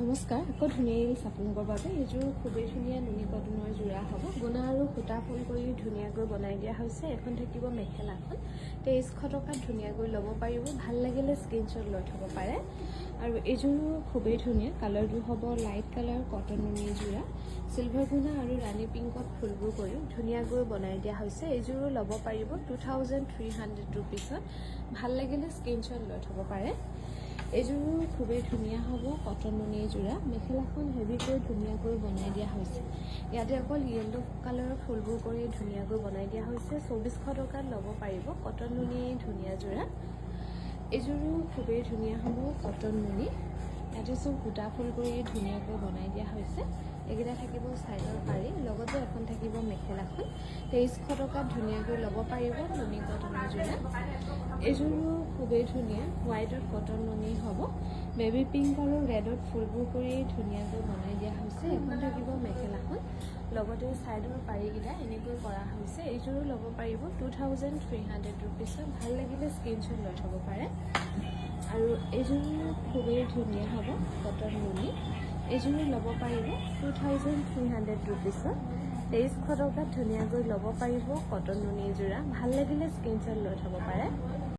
নমস্কাৰ, আকৌ ধুনীয়া ৰিলছ আপোনালোকৰ বাবে। এইযোৰ খুবেই ধুনীয়া নুনি কটনৰ যোৰা হ'ব। গুণা আৰু সূতা ফুল কৰি ধুনীয়াকৈ বনাই দিয়া হৈছে। এখন থাকিব মেখেলাখন 2300 টকাত ধুনীয়াকৈ ল'ব পাৰিব। ভাল লাগিলে স্ক্ৰীনশ্বট লৈ থ'ব পাৰে। আৰু এইযোৰো খুবেই ধুনীয়া, কালাৰটো হ'ব লাইট কালাৰ কটন নুনি যোৰা। চিলভাৰ গুণা আৰু ৰাণী পিংকত ফুলবোৰ কৰি ধুনীয়াকৈ বনাই দিয়া হৈছে। এইযোৰো ল'ব পাৰিব 2300 ৰুপিছত। ভাল লাগিলে স্ক্ৰীনশ্বট লৈ থ'ব পাৰে। এইযোৰো খুবেই ধুনীয়া হ'ব, কটন নুনি যোৰা। মেখেলাখন হেভিকৈ ধুনীয়াকৈ বনাই দিয়া হৈছে। ইয়াতে অকল য়েল্লো কালাৰৰ ফুলবোৰ কৰি ধুনীয়াকৈ বনাই দিয়া হৈছে। 2400 টকাত ল'ব পাৰিব কটন নুনি ধুনীয়া যোৰা। এইযোৰো খুবেই ধুনীয়া হ'ব, কটন নুনি। ইয়াতে চব সূতা ফুল কৰি ধুনীয়াকৈ বনাই দিয়া হৈছে। এইকেইটা থাকিব চাইডৰ পাৰি, লগতে এখন থাকিব মেখেলাখন 2300 টকাত ধুনীয়াকৈ ল'ব পাৰিব নুনি কটনৰ যোৰা। এইযোৰো খুবেই ধুনীয়া, হোৱাইটত কটন নুনি হ'ব। বেবী পিংক আৰু ৰেডত ফুলবোৰ কৰি ধুনীয়াকৈ বনাই দিয়া হৈছে। এখন থাকিব মেখেলাখন, লগতে চাইডৰ পাৰিকেইটা এনেকৈ কৰা হৈছে। এইযোৰো ল'ব পাৰিব 2300 ৰুপিছত। ভাল লাগিলে স্ক্ৰীনশ্বট লৈ থ'ব পাৰে। আৰু এইযোৰো খুবেই ধুনীয়া হ'ব, কটন নুনি। এইযোৰো ল'ব পাৰিব 2300 ৰুপিছত। 2300 টকাত ধুনীয়াকৈ ল'ব পাৰিব কটন নুনি যোৰা। ভাল লাগিলে স্ক্ৰীনশ্বট লৈ থ'ব পাৰে।